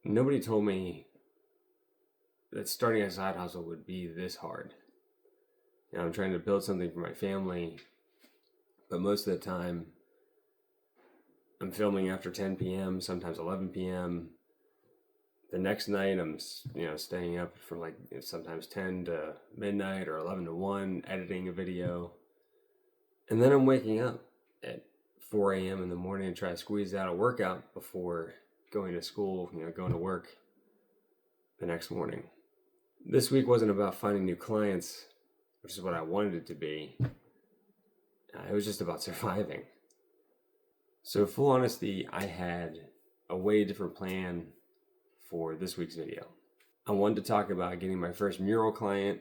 Nobody told me that starting a side hustle would be this hard. I'm trying to build something for my family, but most of the time I'm filming after 10 p.m., sometimes 11 p.m. The next night I'm, staying up from sometimes 10 to midnight or 11 to 1 editing a video. And then I'm waking up at 4 a.m. in the morning and try to squeeze out a workout before going to school, going to work the next morning. This week wasn't about finding new clients, which is what I wanted it to be. It was just about surviving. So full honesty, I had a way different plan for this week's video. I wanted to talk about getting my first mural client,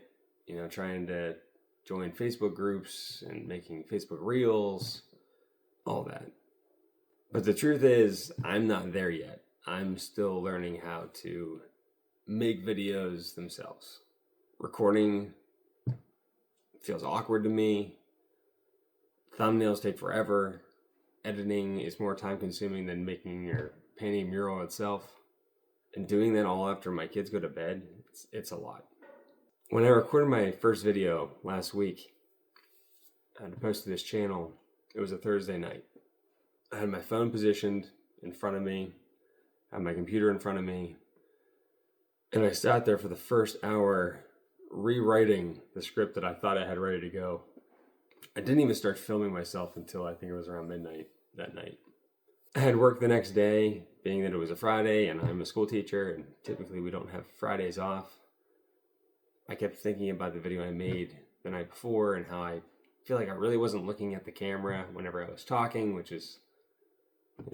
trying to join Facebook groups and making Facebook reels, all that. But the truth is, I'm not there yet. I'm still learning how to make videos themselves. Recording feels awkward to me. Thumbnails take forever. Editing is more time consuming than making your painting mural itself. And doing that all after my kids go to bed, it's a lot. When I recorded my first video last week to post to this channel, it was a Thursday night. I had my phone positioned in front of me, I had my computer in front of me, and I sat there for the first hour rewriting the script that I thought I had ready to go. I didn't even start filming myself until I think it was around midnight that night. I had work the next day, being that it was a Friday and I'm a school teacher and typically we don't have Fridays off. I kept thinking about the video I made the night before and how I feel like I really wasn't looking at the camera whenever I was talking, which is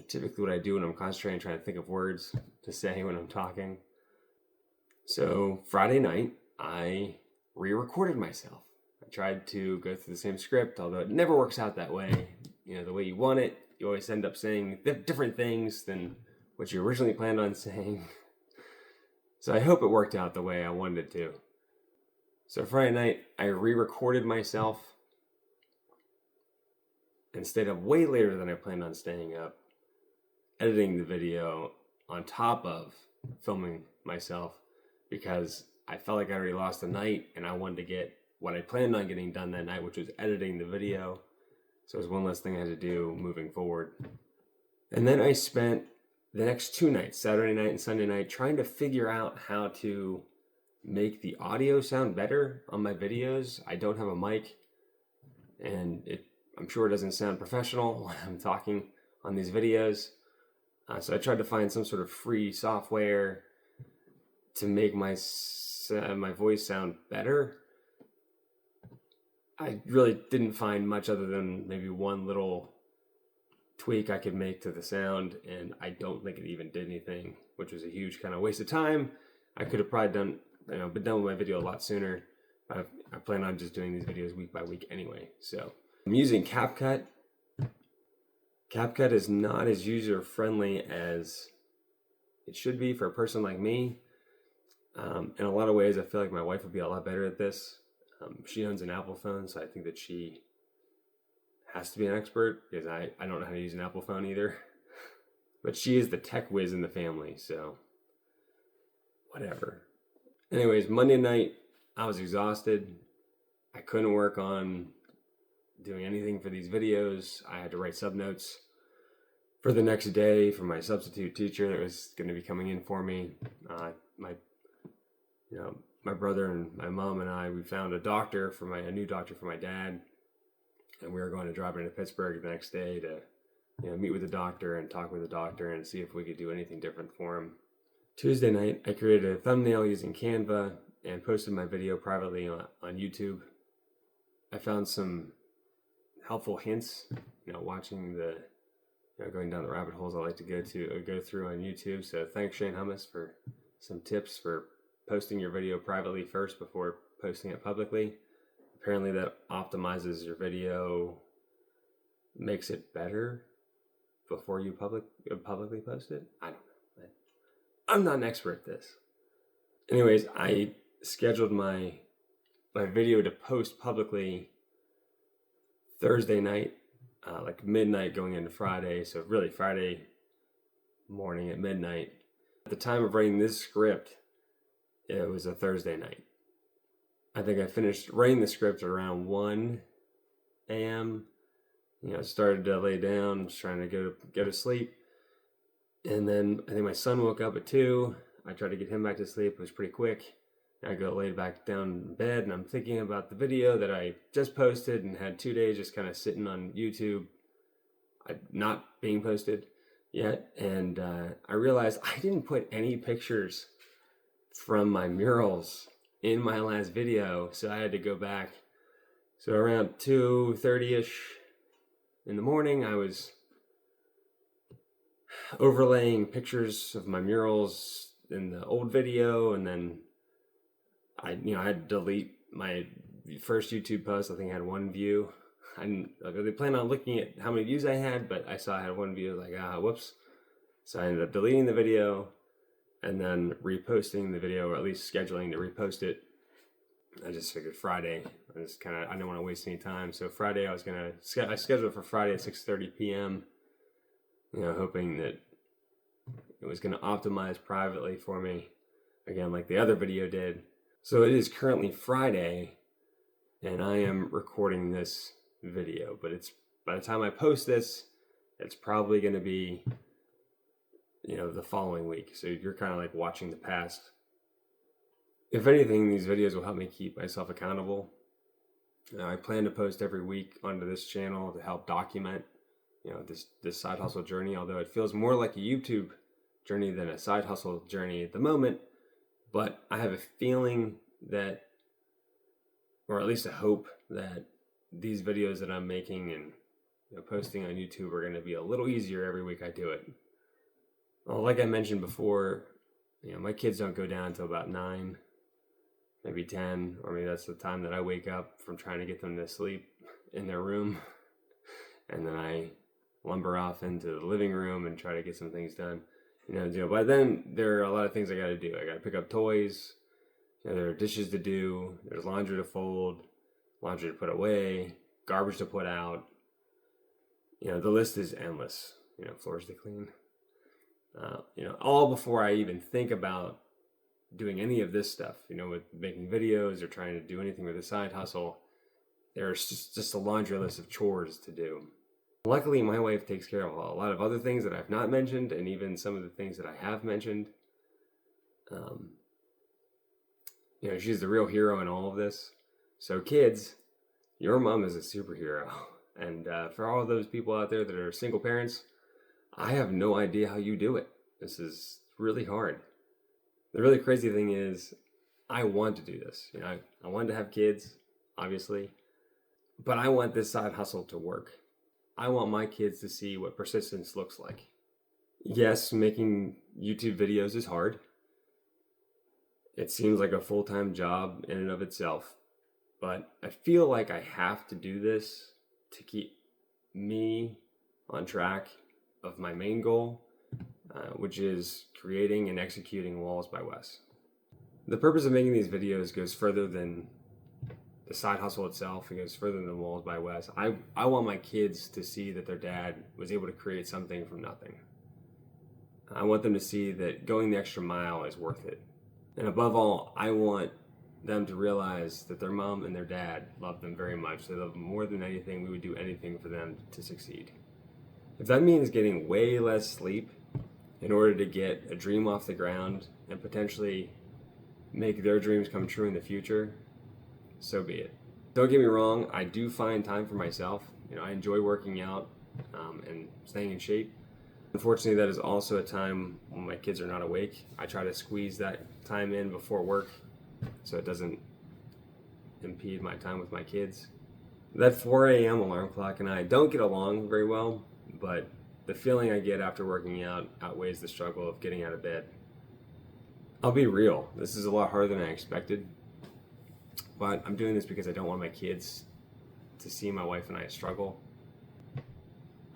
typically what I do when I'm concentrating, trying to think of words to say when I'm talking. So Friday night, I re-recorded myself. I tried to go through the same script, although it never works out that way. The way you want it, you always end up saying different things than what you originally planned on saying. So I hope it worked out the way I wanted it to. So Friday night, I re-recorded myself and stayed up way later than I planned on staying up, editing the video on top of filming myself because I felt like I already lost the night and I wanted to get what I planned on getting done that night, which was editing the video. So it was one less thing I had to do moving forward. And then I spent the next 2 nights, Saturday night and Sunday night, trying to figure out how to make the audio sound better on my videos. I don't have a mic, and I'm sure it doesn't sound professional when I'm talking on these videos. So I tried to find some sort of free software to make my voice sound better. I really didn't find much other than maybe one little tweak I could make to the sound, and I don't think it even did anything, which was a huge kind of waste of time. I could have probably been done with my video a lot sooner. I plan on just doing these videos week by week anyway. So I'm using CapCut. CapCut is not as user-friendly as it should be for a person like me. In a lot of ways, I feel like my wife would be a lot better at this. She owns an Apple phone, so I think that she has to be an expert because I don't know how to use an Apple phone either. But she is the tech whiz in the family, so whatever. Anyways, Monday night, I was exhausted. I couldn't work on doing anything for these videos. I had to write subnotes for the next day for my substitute teacher that was going to be coming in for me. My brother and my mom and I, we found a new doctor for my dad, and we were going to drive into Pittsburgh the next day to meet with the doctor and talk with the doctor and see if we could do anything different for him. Tuesday night, I created a thumbnail using Canva and posted my video privately on YouTube. I found some helpful hints, watching going down the rabbit holes I like to go through on YouTube. So thanks, Shane Hummus, for some tips for posting your video privately first before posting it publicly. Apparently that optimizes your video, makes it better before you publicly post it. I don't know. I'm not an expert at this. Anyways, I scheduled my video to post publicly Thursday night, like midnight going into Friday. So really Friday morning at midnight. At the time of writing this script, it was a Thursday night. I think I finished writing the script around 1 a.m. Started to lay down, was trying to go to sleep. And then I think my son woke up at 2. I tried to get him back to sleep. It was pretty quick. I go lay back down in bed, and I'm thinking about the video that I just posted and had 2 days just kind of sitting on YouTube, not being posted yet. And I realized I didn't put any pictures from my murals in my last video, so I had to go back. So around 2:30ish in the morning, I was overlaying pictures of my murals in the old video, and then I had to delete my first YouTube post. I think I had 1 view. I didn't really plan on looking at how many views I had, but I saw I had 1 view. Like, whoops. So I ended up deleting the video and then reposting the video, or at least scheduling to repost it. I just figured Friday. I didn't want to waste any time. So Friday, I scheduled for Friday at 6:30 p.m. Hoping that it was going to optimize privately for me, again, like the other video did. So it is currently Friday, and I am recording this video. But by the time I post this, it's probably going to be the following week. So you're kind of like watching the past. If anything, these videos will help me keep myself accountable. I plan to post every week onto this channel to help document, this side hustle journey, although it feels more like a YouTube journey than a side hustle journey at the moment. But I have a feeling that, or at least a hope that these videos that I'm making and posting on YouTube are going to be a little easier every week I do it. Well, like I mentioned before, my kids don't go down until about 9, maybe 10, or maybe that's the time that I wake up from trying to get them to sleep in their room. And then I lumber off into the living room and try to get some things done. By then there are a lot of things I got to do. I got to pick up toys. There are dishes to do. There's laundry to fold, laundry to put away, garbage to put out. The list is endless. Floors to clean. All before I even think about doing any of this stuff, with making videos or trying to do anything with a side hustle. There's just a laundry list of chores to do. Luckily, my wife takes care of a lot of other things that I've not mentioned, and even some of the things that I have mentioned. She's the real hero in all of this. So kids, your mom is a superhero. And for all those people out there that are single parents, I have no idea how you do it. This is really hard. The really crazy thing is, I want to do this. I want to have kids, obviously, but I want this side hustle to work. I want my kids to see what persistence looks like. Yes, making YouTube videos is hard. It seems like a full-time job in and of itself, but I feel like I have to do this to keep me on track of my main goal, which is creating and executing Walls by Wes. The purpose of making these videos goes further than the side hustle itself. It goes further than Walls by Wes. I want my kids to see that their dad was able to create something from nothing. I want them to see that going the extra mile is worth it. And above all, I want them to realize that their mom and their dad love them very much. They love them more than anything. We would do anything for them to succeed. If that means getting way less sleep in order to get a dream off the ground and potentially make their dreams come true in the future, so be it. Don't get me wrong, I do find time for myself. I enjoy working out and staying in shape. Unfortunately, that is also a time when my kids are not awake. I try to squeeze that time in before work so it doesn't impede my time with my kids. That 4 a.m. alarm clock and I don't get along very well, but the feeling I get after working out outweighs the struggle of getting out of bed. I'll be real, this is a lot harder than I expected, but I'm doing this because I don't want my kids to see my wife and I struggle.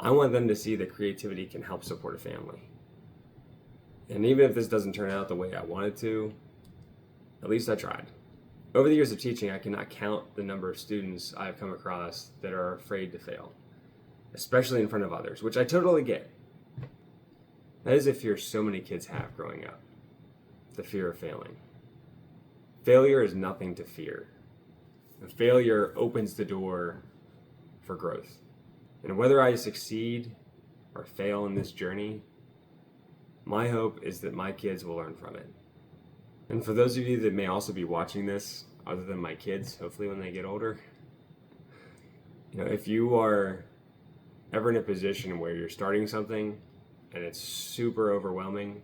I want them to see that creativity can help support a family. And even if this doesn't turn out the way I wanted to, at least I tried. Over the years of teaching, I cannot count the number of students I've come across that are afraid to fail, especially in front of others, which I totally get. That is a fear so many kids have growing up, the fear of failing. Failure is nothing to fear. Failure opens the door for growth. And whether I succeed or fail in this journey, my hope is that my kids will learn from it. And for those of you that may also be watching this, other than my kids, hopefully when they get older, if you are ever in a position where you're starting something and it's super overwhelming,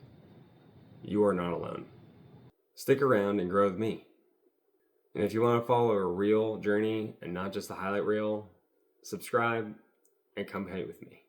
you are not alone. Stick around and grow with me. And if you want to follow a real journey and not just the highlight reel, subscribe and come hang with me.